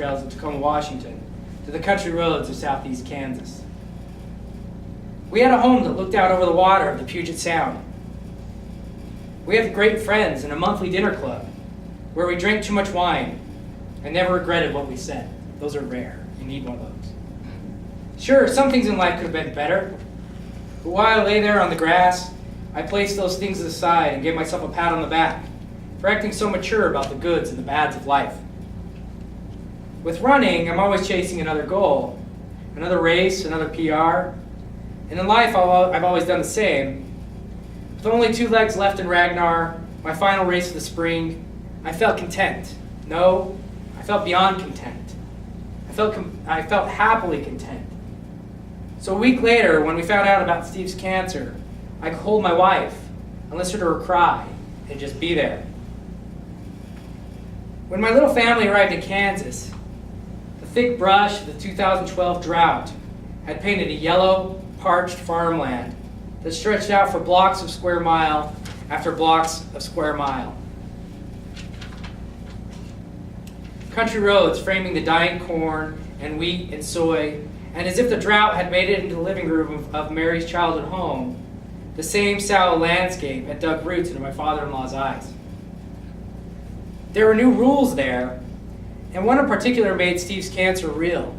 trails of Tacoma, Washington, to the country roads of southeast Kansas. We had a home that looked out over the water of the Puget Sound. We had great friends and a monthly dinner club where we drank too much wine and never regretted what we said. Those are rare. You need one of those. Sure, some things in life could have been better, but while I lay there on the grass, I placed those things aside and gave myself a pat on the back for acting so mature about the goods and the bads of life. With running, I'm always chasing another goal, another race, another PR, and in life I've always done the same. With only 2 legs left in Ragnar, my final race of the spring, I felt content. No, I felt beyond content. I felt happily content. So a week later, when we found out about Steve's cancer, I could hold my wife and listen to her cry and just be there. When my little family arrived in Kansas, the thick brush of the 2012 drought had painted a yellow, parched farmland that stretched out for blocks of square mile after blocks of square mile. Country roads framing the dying corn and wheat and soy, and as if the drought had made it into the living room of Mary's childhood home, the same sallow landscape had dug roots into my father-in-law's eyes. There were new rules there, and one in particular made Steve's cancer real.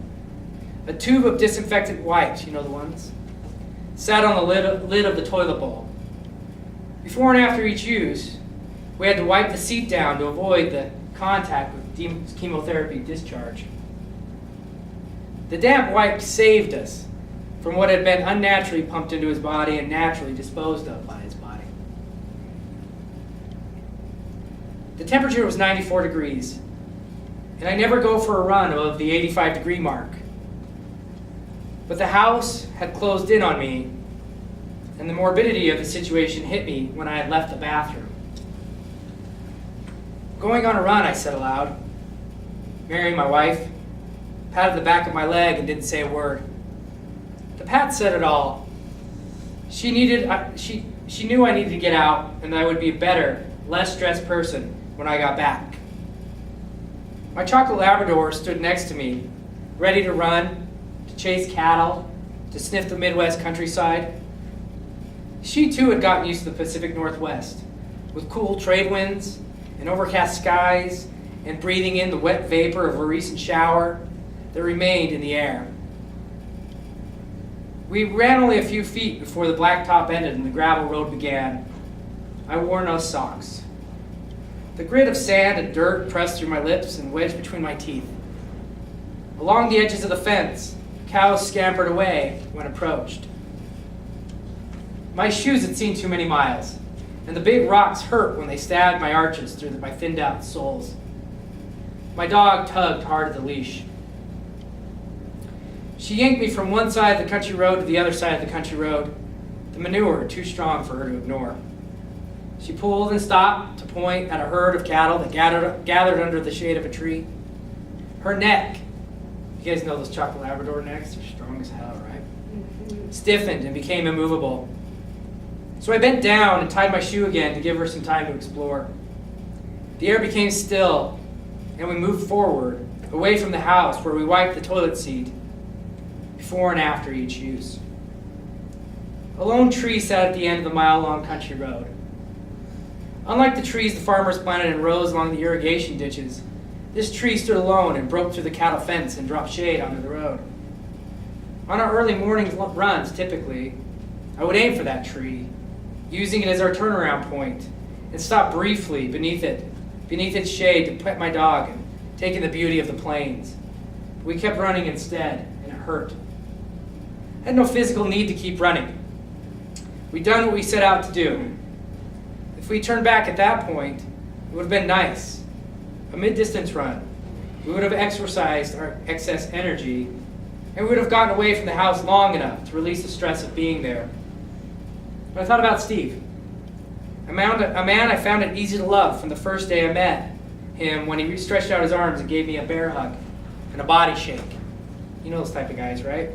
A tube of disinfectant wipes, you know the ones, sat on the lid of the toilet bowl. Before and after each use, we had to wipe the seat down to avoid the contact with chemotherapy discharge. The damp wipe saved us from what had been unnaturally pumped into his body and naturally disposed of by his body. The temperature was 94 degrees, and I never go for a run above the 85-degree mark. But the house had closed in on me, and the morbidity of the situation hit me when I had left the bathroom. "Going on a run," I said aloud. Mary, my wife, patted the back of my leg and didn't say a word. The pat said it all. She knew I needed to get out and that I would be a better, less stressed person when I got back. My chocolate Labrador stood next to me, ready to run, to chase cattle, to sniff the Midwest countryside. She too had gotten used to the Pacific Northwest, with cool trade winds and overcast skies and breathing in the wet vapor of a recent shower that remained in the air. We ran only a few feet before the blacktop ended and the gravel road began. I wore no socks. The grit of sand and dirt pressed through my lips and wedged between my teeth. Along the edges of the fence, cows scampered away when approached. My shoes had seen too many miles, and the big rocks hurt when they stabbed my arches through my thinned-out soles. My dog tugged hard at the leash. She yanked me from one side of the country road to the other side of the country road, the manure too strong for her to ignore. She pulled and stopped to point at a herd of cattle that gathered under the shade of a tree. Her neck, you guys know those chocolate Labrador necks? They're strong as hell, right? Stiffened and became immovable. So I bent down and tied my shoe again to give her some time to explore. The air became still, and we moved forward, away from the house where we wiped the toilet seat before and after each use. A lone tree sat at the end of the mile-long country road. Unlike the trees the farmers planted in rows along the irrigation ditches, this tree stood alone and broke through the cattle fence and dropped shade onto the road. On our early morning runs, typically, I would aim for that tree, using it as our turnaround point, and stop briefly beneath its shade to pet my dog and take in the beauty of the plains. We kept running instead, and it hurt. I had no physical need to keep running. We'd done what we set out to do. If we turned back at that point, it would have been nice. A mid-distance run. We would have exercised our excess energy, and we would have gotten away from the house long enough to release the stress of being there. But I thought about Steve. A man I found it easy to love from the first day I met him when he stretched out his arms and gave me a bear hug and a body shake. You know those type of guys, right?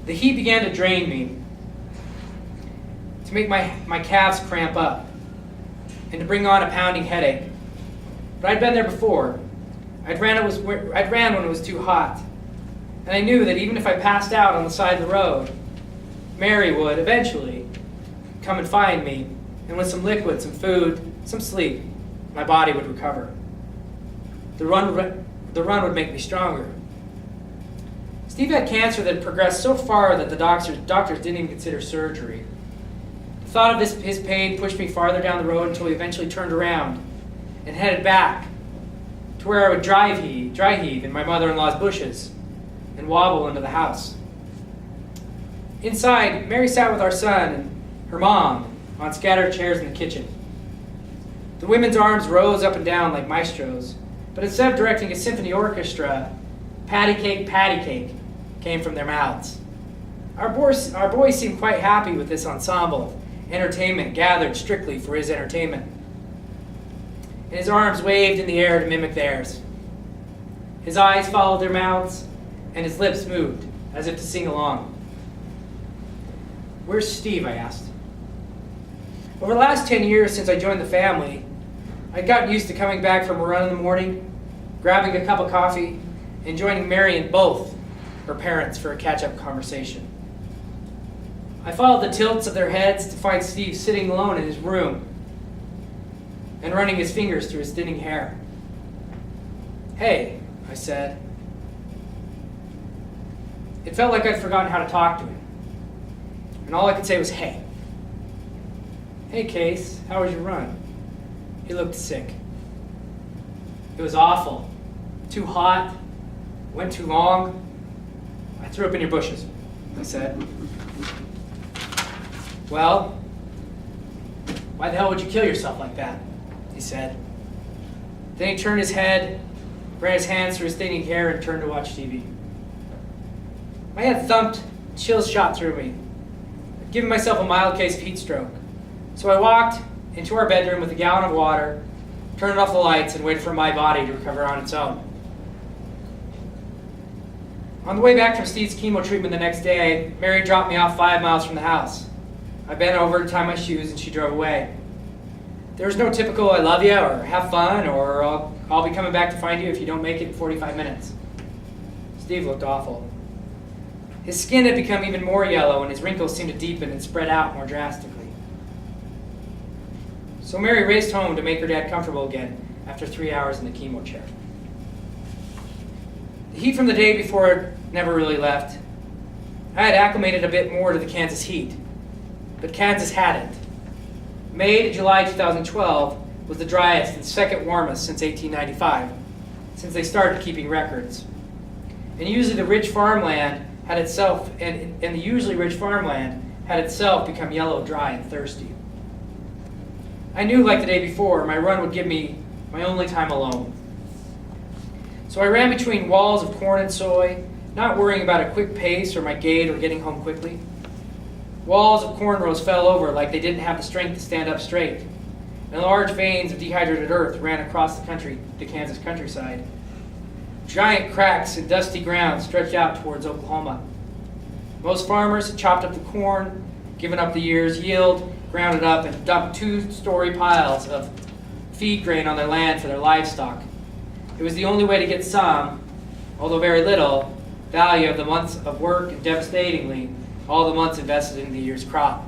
The heat began to drain me, to make my calves cramp up, and to bring on a pounding headache. But I'd been there before. I'd ran when it was too hot. And I knew that even if I passed out on the side of the road, Mary would eventually come and find me, and with some liquid, some food, some sleep, my body would recover. The run would make me stronger. Steve had cancer that had progressed so far that the doctors didn't even consider surgery. The thought of his pain pushed me farther down the road until we eventually turned around and headed back to where I would dry heave in my mother-in-law's bushes and wobble into the house. Inside, Mary sat with our son and her mom on scattered chairs in the kitchen. The women's arms rose up and down like maestros, but instead of directing a symphony orchestra, patty cake came from their mouths. Our boy seemed quite happy with this ensemble of entertainment gathered strictly for his entertainment. And his arms waved in the air to mimic theirs. His eyes followed their mouths, and his lips moved as if to sing along. "Where's Steve?" I asked. Over the last 10 years since I joined the family, I'd gotten used to coming back from a run in the morning, grabbing a cup of coffee, and joining Mary and both her parents for a catch-up conversation. I followed the tilts of their heads to find Steve sitting alone in his room and running his fingers through his thinning hair. "Hey," I said. It felt like I'd forgotten how to talk to him, and all I could say was, "Hey." "Hey, Kase, how was your run?" He looked sick. "It was awful. Too hot. Went too long. I threw up in your bushes," I said. "Well, why the hell would you kill yourself like that?" he said. Then he turned his head, ran his hands through his thinning hair, and turned to watch TV. My head thumped, chills shot through me. I'd given myself a mild case of heat stroke. So I walked into our bedroom with a gallon of water, turned off the lights, and waited for my body to recover on its own. On the way back from Steve's chemo treatment the next day, Mary dropped me off 5 miles from the house. I bent over to tie my shoes, and she drove away. There was no typical "I love you" or "have fun" or I'll be coming back to find you if you don't make it in 45 minutes. Steve looked awful. His skin had become even more yellow, and his wrinkles seemed to deepen and spread out more drastically. So Mary raced home to make her dad comfortable again after 3 hours in the chemo chair. The heat from the day before never really left. I had acclimated a bit more to the Kansas heat, but Kansas hadn't. May to July 2012 was the driest and second warmest since 1895, since they started keeping records. And usually rich farmland had itself become yellow, dry, and thirsty. I knew, like the day before, my run would give me my only time alone. So I ran between walls of corn and soy, not worrying about a quick pace or my gait or getting home quickly. Walls of corn rows fell over like they didn't have the strength to stand up straight, and large veins of dehydrated earth ran across the Kansas countryside. Giant cracks in dusty ground stretched out towards Oklahoma. Most farmers had chopped up the corn, given up the year's yield, ground it up, and dumped 2-story piles of feed grain on their land for their livestock. It was the only way to get some, although very little, value of the months of work and, devastatingly, all the months invested in the year's crop.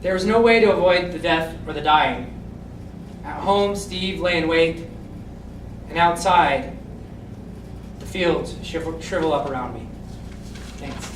There was no way to avoid the death or the dying. At home, Steve lay in wait, and outside, the fields shrivel up around me. Thanks.